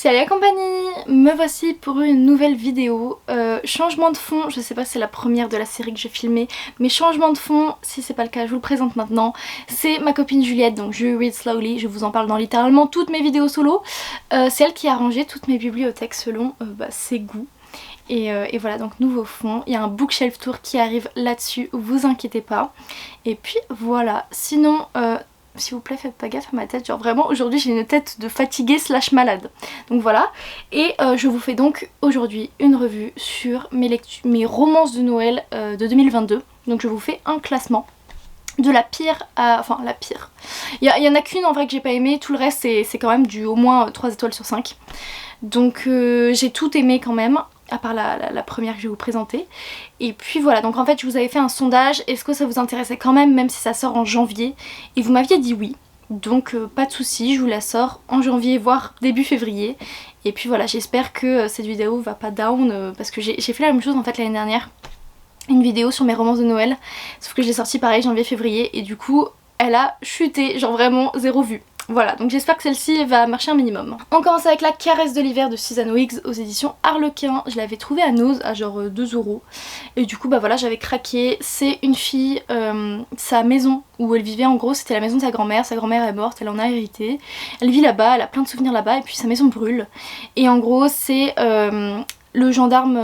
Salut la compagnie, me voici pour une nouvelle vidéo. Changement de fond, je sais pas si c'est la première de la série que j'ai filmée, mais changement de fond, si c'est pas le cas je vous le présente maintenant. C'est ma copine Juliette, donc je read slowly, je vous en parle dans littéralement toutes mes vidéos solo. C'est elle qui a rangé toutes mes bibliothèques selon ses goûts. Et voilà, donc nouveau fond, il y a un bookshelf tour qui arrive là-dessus, vous inquiétez pas. Et puis voilà, sinon... s'il vous plaît faites pas gaffe à ma tête, genre vraiment aujourd'hui j'ai une tête de fatiguée slash malade. Donc voilà, et je vous fais donc aujourd'hui une revue sur mes romances de Noël de 2022. Donc je vous fais un classement de la pire à... enfin la pire. Il y en a qu'une en vrai que j'ai pas aimé, tout le reste c'est quand même du au moins 3 étoiles sur 5. Donc j'ai tout aimé quand même, à part la première que je vais vous présenter. Et puis voilà, donc en fait je vous avais fait un sondage, est-ce que ça vous intéressait quand même si ça sort en janvier? Et vous m'aviez dit oui, donc pas de soucis, je vous la sors en janvier voire début février. Et puis voilà, j'espère que cette vidéo va pas down, parce que j'ai fait la même chose en fait l'année dernière, une vidéo sur mes romances de Noël, sauf que je l'ai sortie pareil janvier-février et du coup elle a chuté, genre vraiment 0 vue. Voilà, donc j'espère que celle-ci va marcher un minimum. On commence avec La Caresse de l'hiver de Susan Wiggs aux éditions Harlequin. Je l'avais trouvée à Nose à genre 2 €. Et du coup bah voilà, j'avais craqué. C'est une fille, sa maison où elle vivait en gros c'était la maison de sa grand-mère est morte, elle en a hérité. Elle vit là-bas, elle a plein de souvenirs là-bas et puis sa maison brûle. Et en gros c'est le gendarme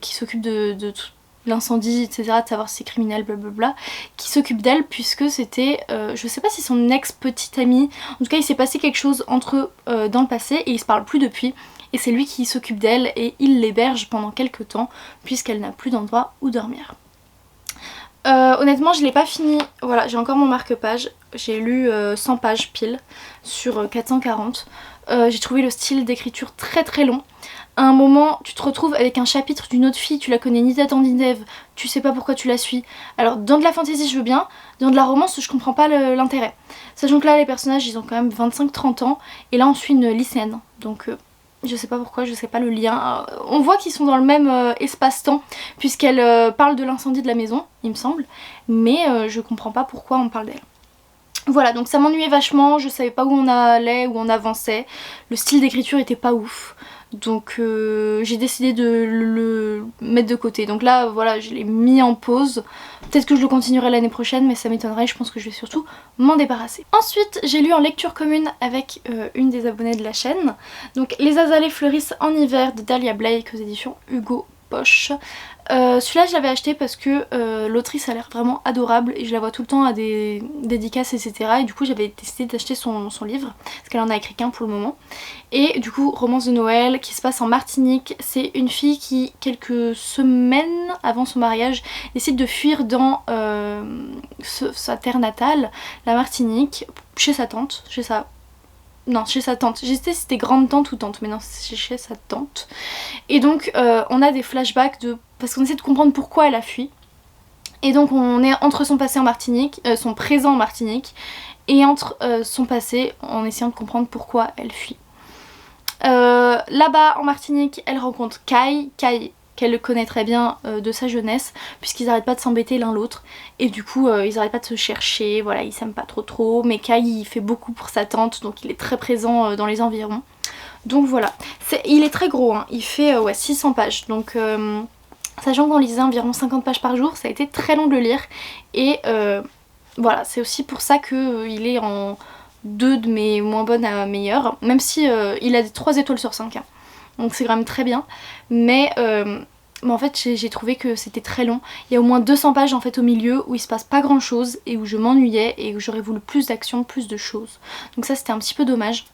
qui s'occupe de tout l'incendie, etc., de savoir si c'est criminel, blablabla, qui s'occupe d'elle puisque c'était, je sais pas si son ex-petite amie, en tout cas il s'est passé quelque chose entre eux dans le passé et ils se parlent plus depuis. Et c'est lui qui s'occupe d'elle et il l'héberge pendant quelques temps puisqu'elle n'a plus d'endroit où dormir. Honnêtement je l'ai pas fini, voilà j'ai encore mon marque-page, j'ai lu 100 pages pile sur 440. J'ai trouvé le style d'écriture très très long. À un moment tu te retrouves avec un chapitre d'une autre fille, tu la connais ni d'Adam ni d'Ève, tu sais pas pourquoi tu la suis. Alors dans de la fantasy je veux bien, dans de la romance je comprends pas l'intérêt. Sachant que là les personnages ils ont quand même 25-30 ans et là on suit une lycéenne. Donc je sais pas pourquoi, je sais pas le lien. On voit qu'ils sont dans le même espace-temps puisqu'elle parle de l'incendie de la maison, il me semble. Mais je comprends pas pourquoi on parle d'elle. Voilà, donc ça m'ennuyait vachement, je savais pas où on allait, où on avançait. Le style d'écriture était pas ouf. Donc j'ai décidé de le mettre de côté. Donc là voilà, je l'ai mis en pause. Peut-être que je le continuerai l'année prochaine mais ça m'étonnerait, je pense que je vais surtout m'en débarrasser. Ensuite j'ai lu en lecture commune avec une des abonnées de la chaîne. Donc Les azalées fleurissent en hiver de Dahlia Blake aux éditions Hugo Boss. Celui-là je l'avais acheté parce que l'autrice a l'air vraiment adorable et je la vois tout le temps à des dédicaces etc. Et du coup j'avais décidé d'acheter son livre parce qu'elle en a écrit qu'un pour le moment. Et du coup romance de Noël qui se passe en Martinique. C'est une fille qui quelques semaines avant son mariage décide de fuir dans sa terre natale, la Martinique, chez sa tante, chez sa tante. J'hésitais si c'était grande tante ou tante, mais non c'est chez sa tante. Et donc on a des flashbacks parce qu'on essaie de comprendre pourquoi elle a fui. Et donc on est entre son passé en Martinique, son présent en Martinique, et entre son passé en essayant de comprendre pourquoi elle fuit. Là-bas en Martinique, elle rencontre Kai, qu'elle connaît très bien de sa jeunesse, puisqu'ils arrêtent pas de s'embêter l'un l'autre. Et du coup ils arrêtent pas de se chercher, voilà, ils s'aiment pas trop. Mais Kai il fait beaucoup pour sa tante, donc il est très présent dans les environs. Donc voilà, il est très gros, hein. Il fait 600 pages, donc sachant qu'on lisait environ 50 pages par jour, ça a été très long de le lire. Et voilà, c'est aussi pour ça qu'il est en 2 de mes moins bonnes à meilleures, même si il a des 3 étoiles sur 5, hein. Donc c'est quand même très bien. Mais en fait j'ai trouvé que c'était très long. Il y a au moins 200 pages en fait au milieu où il se passe pas grand chose et où je m'ennuyais et où j'aurais voulu plus d'action, plus de choses. Donc ça c'était un petit peu dommage.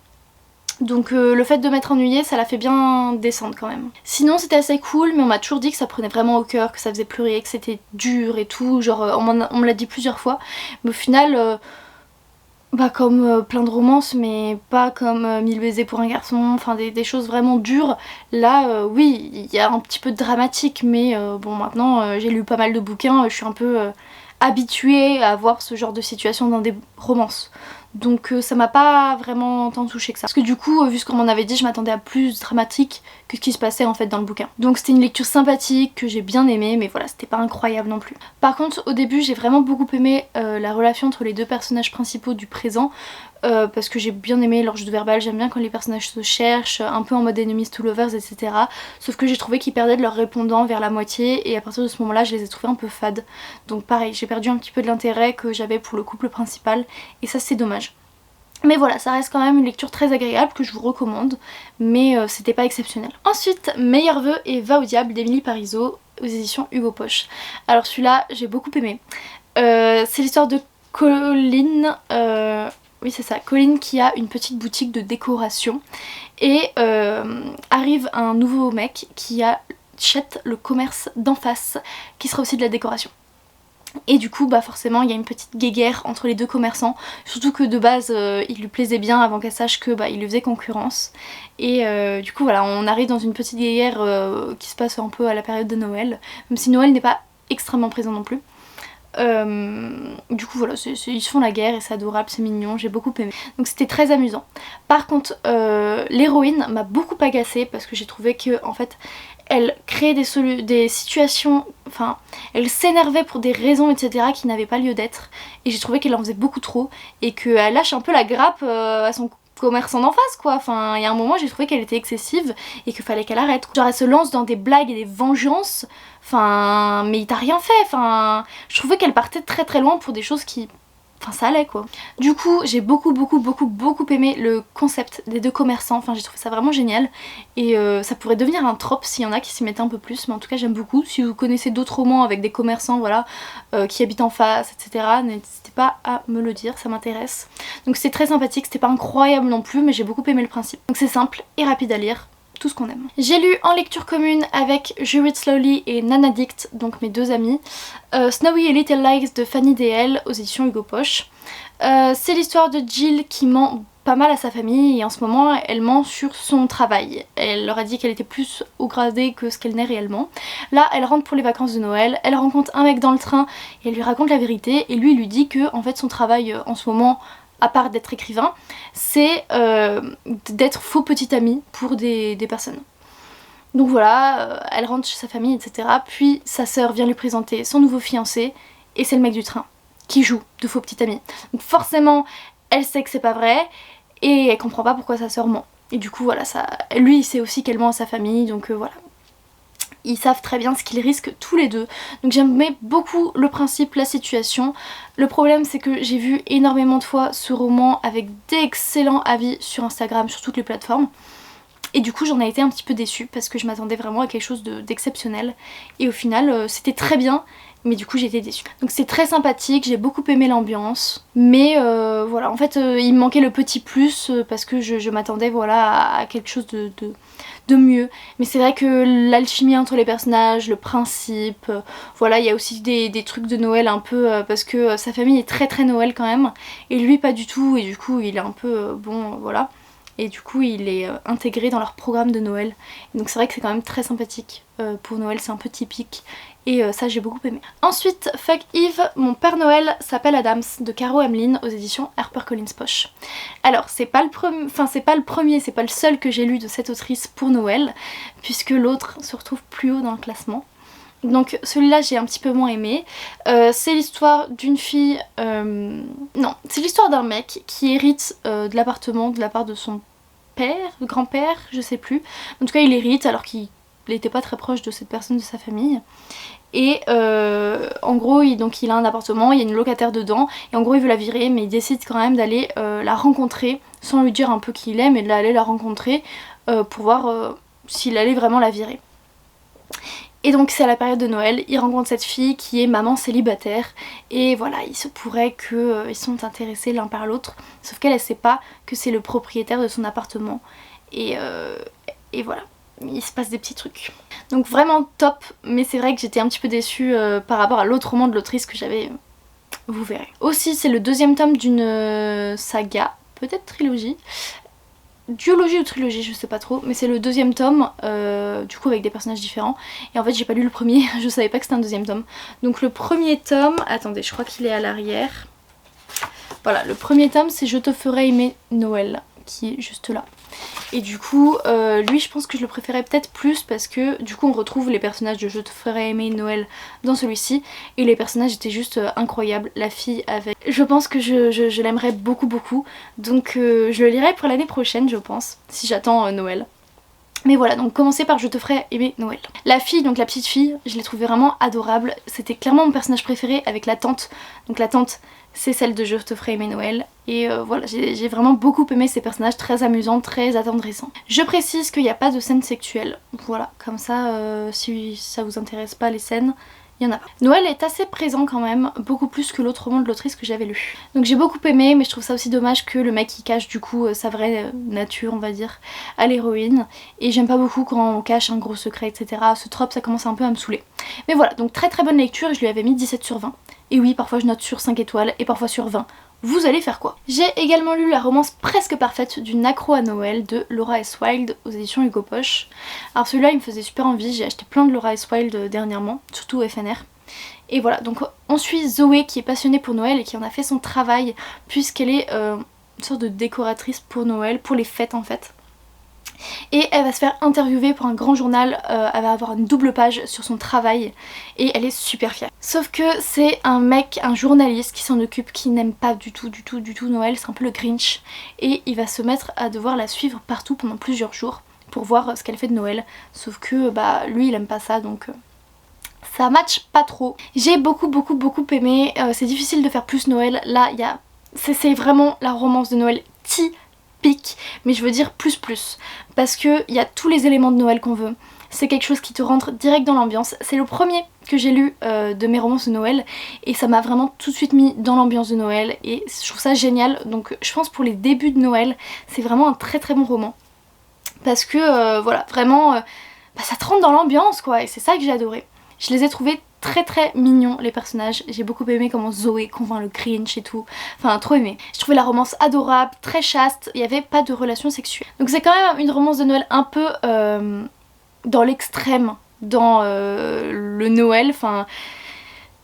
Donc le fait de m'être ennuyée ça l'a fait bien descendre quand même. Sinon c'était assez cool mais on m'a toujours dit que ça prenait vraiment au cœur, que ça faisait pleurer, que c'était dur et tout. Genre on me l'a dit plusieurs fois. Mais au final... comme plein de romances mais pas comme 1000 baisers pour un garçon, enfin des choses vraiment dures. Là oui il y a un petit peu de dramatique mais bon maintenant j'ai lu pas mal de bouquins, je suis un peu habituée à voir ce genre de situation dans des romances. donc ça m'a pas vraiment tant touché que ça. Parce que du coup, vu ce qu'on m'en avait dit, je m'attendais à plus dramatique que ce qui se passait en fait dans le bouquin. Donc c'était une lecture sympathique que j'ai bien aimée, mais voilà, c'était pas incroyable non plus. Par contre, au début, j'ai vraiment beaucoup aimé la relation entre les deux personnages principaux du présent. Parce que j'ai bien aimé leur jeu de verbal, j'aime bien quand les personnages se cherchent, un peu en mode enemies to lovers, etc. Sauf que j'ai trouvé qu'ils perdaient de leur répondant vers la moitié et à partir de ce moment là je les ai trouvés un peu fades. Donc pareil, j'ai perdu un petit peu de l'intérêt que j'avais pour le couple principal et ça c'est dommage. Mais voilà, ça reste quand même une lecture très agréable que je vous recommande, mais c'était pas exceptionnel. Ensuite, Meilleurs vœux et Va au diable d'Émilie Parizeau aux éditions Hugo Poche. Alors celui-là j'ai beaucoup aimé. C'est l'histoire de Colline... Oui c'est ça, Colline qui a une petite boutique de décoration et arrive un nouveau mec qui achète le commerce d'en face qui sera aussi de la décoration. Et du coup bah forcément il y a une petite guéguerre entre les deux commerçants, surtout que de base il lui plaisait bien avant qu'elle sache que bah, il lui faisait concurrence. Et du coup voilà, on arrive dans une petite guéguerre qui se passe un peu à la période de Noël, même si Noël n'est pas extrêmement présent non plus. Du coup voilà, ils se font la guerre et c'est adorable, c'est mignon, j'ai beaucoup aimé. Donc c'était très amusant. Par contre l'héroïne m'a beaucoup agacée parce que j'ai trouvé que en fait elle créait des situations, enfin elle s'énervait pour des raisons etc qui n'avaient pas lieu d'être et j'ai trouvé qu'elle en faisait beaucoup trop et qu'elle lâche un peu la grappe à son commerçant d'en face quoi. Enfin il y a un moment j'ai trouvé qu'elle était excessive et qu'il fallait qu'elle arrête. Genre elle se lance dans des blagues et des vengeances, enfin mais il t'a rien fait, enfin je trouvais qu'elle partait très très loin pour des choses qui... Enfin ça allait quoi. Du coup j'ai beaucoup aimé le concept des deux commerçants, enfin j'ai trouvé ça vraiment génial et ça pourrait devenir un trope s'il y en a qui s'y mettaient un peu plus, mais en tout cas j'aime beaucoup. Si vous connaissez d'autres romans avec des commerçants voilà qui habitent en face etc, n'hésitez pas à me le dire, ça m'intéresse. Donc c'est très sympathique, c'était pas incroyable non plus mais j'ai beaucoup aimé le principe. Donc c'est simple et rapide à lire, tout ce qu'on aime. J'ai lu en lecture commune avec Je Read Slowly et Nanadict, donc mes deux amies, Snowy et Little Lies de Fanny DL aux éditions Hugo Poche. C'est l'histoire de Jill qui ment pas mal à sa famille et en ce moment elle ment sur son travail. Elle leur a dit qu'elle était plus haut gradée que ce qu'elle n'est réellement. Là elle rentre pour les vacances de Noël, elle rencontre un mec dans le train et elle lui raconte la vérité et lui il lui dit que en fait son travail en ce moment, à part d'être écrivain, c'est d'être faux petit ami pour des personnes. Donc voilà, elle rentre chez sa famille, etc. Puis sa sœur vient lui présenter son nouveau fiancé, et c'est le mec du train, qui joue de faux petit ami. Donc forcément, elle sait que c'est pas vrai, et elle comprend pas pourquoi sa sœur ment. Et du coup voilà, lui il sait aussi qu'elle ment à sa famille, donc voilà. Ils savent très bien ce qu'ils risquent tous les deux. Donc j'aimais beaucoup le principe, la situation. Le problème c'est que j'ai vu énormément de fois ce roman avec d'excellents avis sur Instagram, sur toutes les plateformes. Et du coup j'en ai été un petit peu déçue parce que je m'attendais vraiment à quelque chose d'exceptionnel. Et au final c'était très bien, mais du coup j'ai été déçue. Donc c'est très sympathique, j'ai beaucoup aimé l'ambiance. Mais voilà, en fait il me manquait le petit plus parce que je m'attendais voilà, à quelque chose de mieux. Mais c'est vrai que l'alchimie entre les personnages, le principe, voilà, il y a aussi des trucs de Noël un peu parce que sa famille est très Noël quand même. Et lui pas du tout, et du coup il est un peu bon voilà. Et du coup il est intégré dans leur programme de Noël. Et donc c'est vrai que c'est quand même très sympathique. Pour Noël c'est un peu typique. Et ça j'ai beaucoup aimé. Ensuite, Fuck Eve, mon Père Noël s'appelle Adams de Caro Hamlin aux éditions HarperCollins Poche. Alors c'est pas le premier, c'est pas le seul que j'ai lu de cette autrice pour Noël, puisque l'autre se retrouve plus haut dans le classement. Donc celui-là j'ai un petit peu moins aimé. C'est l'histoire d'une fille... Non, c'est l'histoire d'un mec qui hérite de l'appartement de la part de son père, grand-père, je sais plus. En tout cas il hérite alors qu'il n'était pas très proche de cette personne de sa famille. Et en gros donc il a un appartement, il y a une locataire dedans et en gros il veut la virer mais il décide quand même d'aller la rencontrer sans lui dire un peu qui il est, mais d'aller la rencontrer pour voir s'il allait vraiment la virer. Et donc c'est à la période de Noël, il rencontre cette fille qui est maman célibataire et voilà, il se pourrait qu'ils sont intéressés l'un par l'autre, sauf qu'elle sait pas que c'est le propriétaire de son appartement et voilà, il se passe des petits trucs. Donc vraiment top, mais c'est vrai que j'étais un petit peu déçue par rapport à l'autre roman de l'autrice que j'avais, vous verrez. Aussi c'est le deuxième tome d'une saga, peut-être trilogie, duologie ou trilogie, je sais pas trop, mais c'est le deuxième tome, du coup avec des personnages différents. Et en fait j'ai pas lu le premier, je savais pas que c'était un deuxième tome. Donc le premier tome, attendez, je crois qu'il est à l'arrière. Voilà, le premier tome c'est Je te ferai aimer Noël, qui est juste là. Et du coup, lui je pense que je le préférais peut-être plus parce que du coup on retrouve les personnages de Je te ferai aimer Noël dans celui-ci. Et les personnages étaient juste incroyables. La fille avec... Je pense que je l'aimerais beaucoup beaucoup. Donc je le lirai pour l'année prochaine je pense, si j'attends Noël. Mais voilà, donc commencer par Je te ferai aimer Noël. La fille, donc la petite fille, je l'ai trouvée vraiment adorable. C'était clairement mon personnage préféré avec la tante. Donc la tante, c'est celle de Je te ferai aimer Noël. Et voilà, j'ai vraiment beaucoup aimé ces personnages, très amusants, très attendrissants. Je précise qu'il n'y a pas de scène sexuelle. Voilà, comme ça, si ça vous intéresse pas les scènes, il y en a pas. Noël est assez présent quand même, beaucoup plus que l'autre roman de l'autrice que j'avais lu. Donc j'ai beaucoup aimé, mais je trouve ça aussi dommage que le mec il cache du coup sa vraie nature, on va dire, à l'héroïne. Et j'aime pas beaucoup quand on cache un gros secret, etc. Ce trope ça commence un peu à me saouler. Mais voilà, donc très très bonne lecture, je lui avais mis 17 sur 20. Et oui, parfois je note sur 5 étoiles et parfois sur 20. Vous allez faire quoi? J'ai également lu la romance presque parfaite d'une accro à Noël de Laura S. Wilde aux éditions Hugo Poche. Alors celui-là il me faisait super envie, j'ai acheté plein de Laura S. Wilde dernièrement, surtout FNR. Et voilà, donc on suit Zoé qui est passionnée pour Noël et qui en a fait son travail puisqu'elle est une sorte de décoratrice pour Noël, pour les fêtes en fait. Et elle va se faire interviewer pour un grand journal, elle va avoir une double page sur son travail et elle est super fière. Sauf que c'est un mec, un journaliste qui s'en occupe, qui n'aime pas du tout Noël, c'est un peu le Grinch. Et il va se mettre à devoir la suivre partout pendant plusieurs jours pour voir ce qu'elle fait de Noël. Sauf que bah lui il aime pas ça donc... ça match pas trop. J'ai beaucoup aimé, c'est difficile de faire plus Noël, là il y a... c'est vraiment la romance de Noël typique, mais je veux dire plus, parce qu'il y a tous les éléments de Noël qu'on veut. C'est quelque chose qui te rentre direct dans l'ambiance. C'est le premier que j'ai lu de mes romances de Noël et ça m'a vraiment tout de suite mis dans l'ambiance de Noël et je trouve ça génial. Donc je pense pour les débuts de Noël, c'est vraiment un très bon roman. Parce que voilà, vraiment, bah, ça te rentre dans l'ambiance quoi, et c'est ça que j'ai adoré. Je les ai trouvés très mignons les personnages, j'ai beaucoup aimé comment Zoé convainc le Grinch et tout, enfin trop aimé. Je trouvais la romance adorable, très chaste, il n'y avait pas de relation sexuelle. Donc c'est quand même une romance de Noël un peu dans l'extrême, dans le Noël, enfin...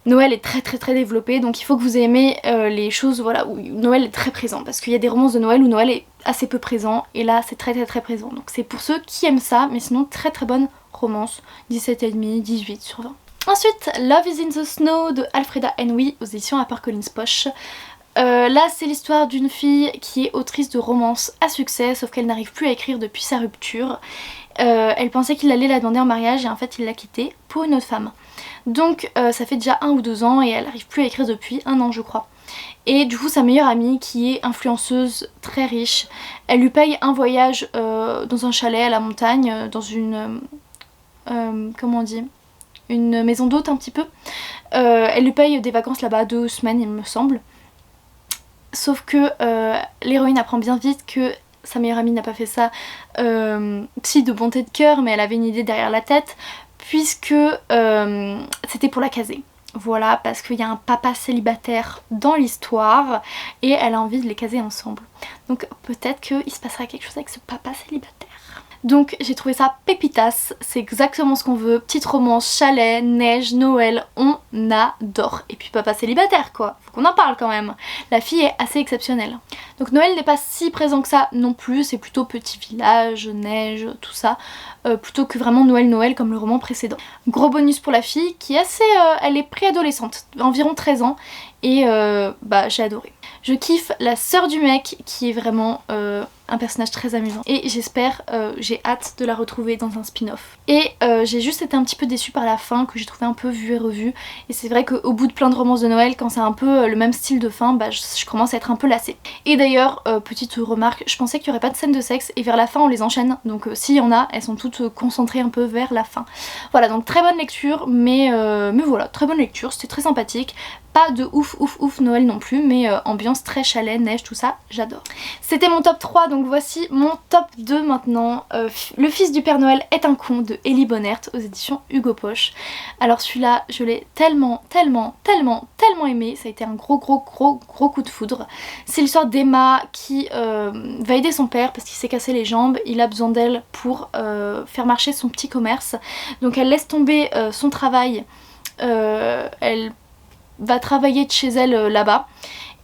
Noël est très développé, donc il faut que vous aimez les choses voilà, où Noël est très présent, parce qu'il y a des romances de Noël où Noël est assez peu présent, et là c'est très présent. Donc c'est pour ceux qui aiment ça, mais sinon très bonne romance, 17,5, 18 sur 20. Ensuite, Love is in the Snow de Alfreda Henwy aux éditions HarperCollins Poche. Là c'est l'histoire d'une fille qui est autrice de romance à succès, sauf qu'elle n'arrive plus à écrire depuis sa rupture. Elle pensait qu'il allait la demander en mariage et en fait il l'a quittée pour une autre femme. Donc ça fait déjà 1 ou 2 ans et elle n'arrive plus à écrire depuis 1 an je crois. Et du coup sa meilleure amie qui est influenceuse très riche, elle lui paye un voyage dans un chalet à la montagne, dans une... comment on dit, une maison d'hôte un petit peu. Elle lui paye des vacances là-bas, 2 semaines il me semble. Sauf que l'héroïne apprend bien vite que sa meilleure amie n'a pas fait ça si de bonté de cœur, mais elle avait une idée derrière la tête, puisque c'était pour la caser. Voilà, parce qu'il y a un papa célibataire dans l'histoire et elle a envie de les caser ensemble. Donc peut-être qu'il se passera quelque chose avec ce papa célibataire. Donc j'ai trouvé ça pépitas, c'est exactement ce qu'on veut, petite romance, chalet, neige, Noël, on adore. Et puis papa célibataire quoi, faut qu'on en parle quand même. La fille est assez exceptionnelle. Donc Noël n'est pas si présent que ça non plus, c'est plutôt petit village, neige, tout ça, plutôt que vraiment Noël comme le roman précédent. Gros bonus pour la fille qui est assez, elle est préadolescente, environ 13 ans, et bah j'ai adoré. Je kiffe la sœur du mec qui est vraiment un personnage très amusant et j'espère, j'ai hâte de la retrouver dans un spin-off. Et j'ai juste été un petit peu déçue par la fin que j'ai trouvé un peu vue et revue, et c'est vrai qu'au bout de plein de romances de Noël, quand c'est un peu le même style de fin, bah je commence à être un peu lassée. Et d'ailleurs, petite remarque, je pensais qu'il n'y aurait pas de scène de sexe et vers la fin on les enchaîne, donc s'il y en a, elles sont toutes concentrées un peu vers la fin. Voilà, donc très bonne lecture, mais voilà, très bonne lecture, c'était très sympathique. Pas de ouf Noël non plus, mais ambiance très chalet, neige, tout ça, j'adore. C'était mon top 3, donc voici mon top 2 maintenant. Le fils du Père Noël est un con de Ellie Bonnert aux éditions Hugo Poche. Alors celui-là, je l'ai tellement aimé, ça a été un gros coup de foudre. C'est l'histoire d'Emma qui va aider son père parce qu'il s'est cassé les jambes, il a besoin d'elle pour faire marcher son petit commerce. Donc elle laisse tomber son travail, elle va travailler de chez elle là-bas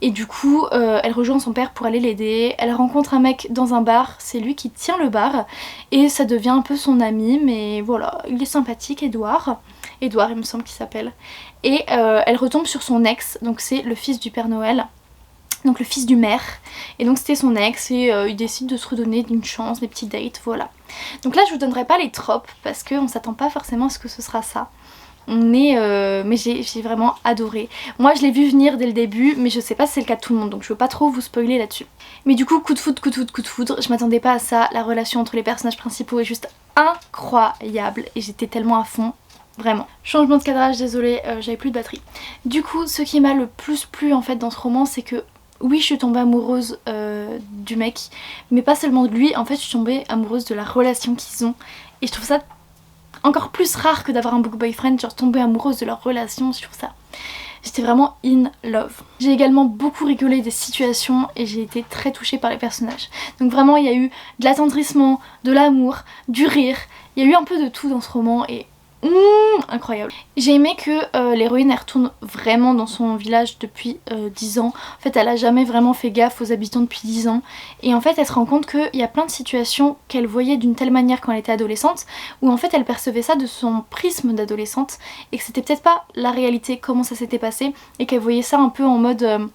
Et du coup elle rejoint son père pour aller l'aider, elle rencontre un mec dans un bar, c'est lui qui tient le bar et ça devient un peu son ami, mais voilà, il est sympathique, Edouard il me semble qu'il s'appelle. Et elle retombe sur son ex, donc c'est le fils du Père Noël, donc le fils du maire, et donc c'était son ex et il décide de se redonner une chance, des petits dates, voilà. Donc là je vous donnerai pas les tropes parce qu'on s'attend pas forcément à ce que ce sera ça. Mais j'ai vraiment adoré. Moi je l'ai vu venir dès le début, mais je sais pas si c'est le cas de tout le monde, donc je veux pas trop vous spoiler là-dessus. Mais du coup, coup de foudre, coup de foudre, coup de foudre, je m'attendais pas à ça. La relation entre les personnages principaux est juste incroyable et j'étais tellement à fond. Vraiment. Changement de cadrage, désolée, j'avais plus de batterie. Du coup, ce qui m'a le plus plu en fait dans ce roman, c'est que oui, je suis tombée amoureuse du mec, mais pas seulement de lui, en fait je suis tombée amoureuse de la relation qu'ils ont. Et je trouve ça encore plus rare que d'avoir un book boyfriend, genre tomber amoureuse de leur relation, je trouve ça. J'étais vraiment in love. J'ai également beaucoup rigolé des situations et j'ai été très touchée par les personnages. Donc vraiment il y a eu de l'attendrissement, de l'amour, du rire, il y a eu un peu de tout dans ce roman et incroyable. J'ai aimé que l'héroïne elle retourne vraiment dans son village depuis 10 ans. En fait elle a jamais vraiment fait gaffe aux habitants depuis 10 ans. Et en fait elle se rend compte qu'il y a plein de situations qu'elle voyait d'une telle manière quand elle était adolescente, où en fait elle percevait ça de son prisme d'adolescente et que c'était peut-être pas la réalité, comment ça s'était passé, et qu'elle voyait ça un peu en mode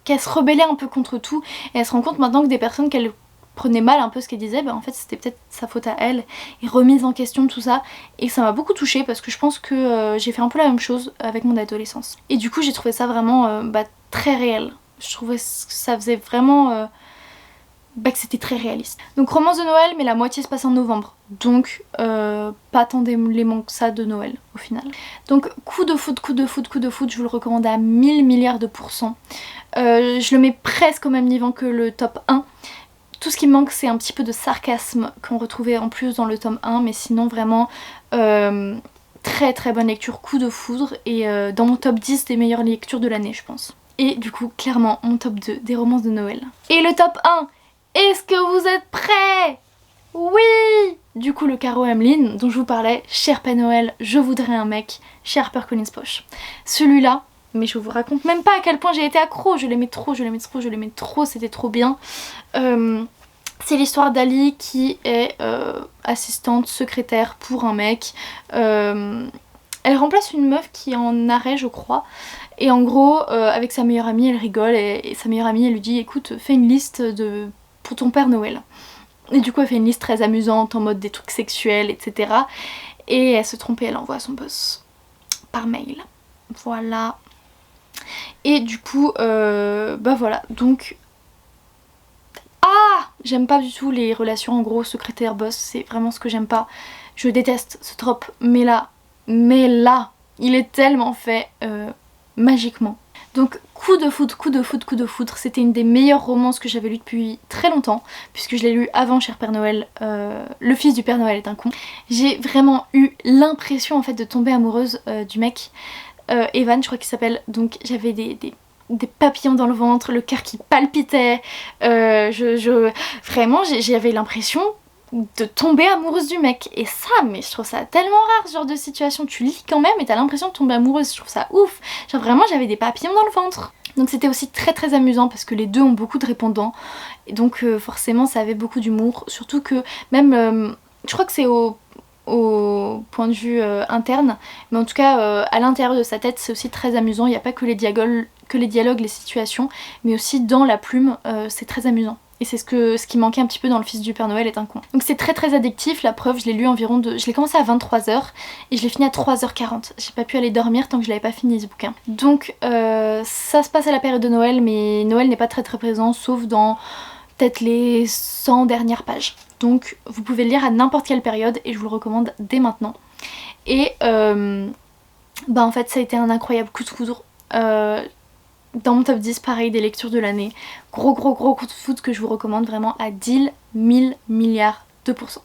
qu'elle se rebellait un peu contre tout. Et elle se rend compte maintenant que des personnes qu'elle prenait mal un peu ce qu'elle disait, en fait c'était peut-être sa faute à elle, et remise en question tout ça, et ça m'a beaucoup touchée parce que je pense que j'ai fait un peu la même chose avec mon adolescence. Et du coup j'ai trouvé ça vraiment très réel. Je trouvais que ça faisait vraiment que c'était très réaliste. Donc romance de Noël, mais la moitié se passe en novembre, donc pas tant d'éléments que ça de Noël au final. Donc coup de foudre, coup de foudre, coup de foudre, je vous le recommande à 1000 milliards de pourcents. Je le mets presque au même niveau que le top 1. Tout ce qui me manque c'est un petit peu de sarcasme qu'on retrouvait en plus dans le tome 1, mais sinon vraiment très très bonne lecture, coup de foudre, et dans mon top 10 des meilleures lectures de l'année je pense. Et du coup clairement mon top 2 des romances de Noël. Et le top 1, est-ce que vous êtes prêts? Oui! Du coup le Caro Hamlin dont je vous parlais, Cher Père Noël, je voudrais un mec, chez HarperCollins Poche. Celui-là, mais je vous raconte même pas à quel point j'ai été accro, je l'aimais trop, je l'aimais trop, je l'aimais trop, c'était trop bien. C'est l'histoire d'Ali qui est assistante secrétaire pour un mec. Elle remplace une meuf qui est en arrêt je crois. Et en gros avec sa meilleure amie elle rigole et sa meilleure amie elle lui dit écoute fais une liste pour ton Père Noël. Et du coup elle fait une liste très amusante en mode des trucs sexuels etc. Et elle se trompe et elle envoie à son boss par mail. Voilà. Et du coup voilà donc j'aime pas du tout les relations en gros secrétaire boss, c'est vraiment ce que j'aime pas. Je déteste ce trope, mais là il est tellement fait magiquement. Donc coup de foudre, coup de foudre, coup de foudre, c'était une des meilleures romances que j'avais lues depuis très longtemps, puisque je l'ai lu avant Cher Père Noël, le fils du Père Noël est un con. J'ai vraiment eu l'impression en fait de tomber amoureuse du mec, Evan je crois qu'il s'appelle, donc j'avais des papillons dans le ventre, le cœur qui palpitait, vraiment j'avais l'impression de tomber amoureuse du mec, et ça mais je trouve ça tellement rare ce genre de situation, tu lis quand même et t'as l'impression de tomber amoureuse, je trouve ça ouf, genre vraiment j'avais des papillons dans le ventre. Donc c'était aussi très très amusant parce que les deux ont beaucoup de répondants et donc forcément ça avait beaucoup d'humour, surtout que même je crois que c'est au point de vue interne, mais en tout cas à l'intérieur de sa tête c'est aussi très amusant, il n'y a pas que les dialogues, les situations, mais aussi dans la plume c'est très amusant. Et c'est ce qui manquait un petit peu dans Le Fils du Père Noël est un con. Donc c'est très très addictif, la preuve je l'ai lu environ je l'ai commencé à 23h et je l'ai fini à 3h40. J'ai pas pu aller dormir tant que je l'avais pas fini ce bouquin. Donc ça se passe à la période de Noël, mais Noël n'est pas très très présent sauf dans peut-être les 100 dernières pages. Donc vous pouvez le lire à n'importe quelle période et je vous le recommande dès maintenant. Et en fait ça a été un incroyable coup de foudre. Dans mon top 10 pareil des lectures de l'année. Gros coup de foudre que je vous recommande vraiment à 10 000 milliards de pourcents.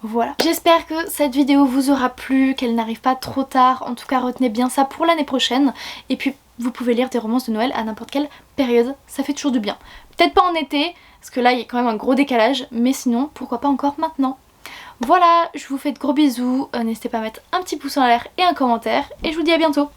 Voilà. J'espère que cette vidéo vous aura plu, qu'elle n'arrive pas trop tard. En tout cas retenez bien ça pour l'année prochaine. Et puis vous pouvez lire des romances de Noël à n'importe quelle période, ça fait toujours du bien. Peut-être pas en été, parce que là il y a quand même un gros décalage, mais sinon pourquoi pas encore maintenant. Voilà, je vous fais de gros bisous, n'hésitez pas à mettre un petit pouce en l'air et un commentaire, et je vous dis à bientôt.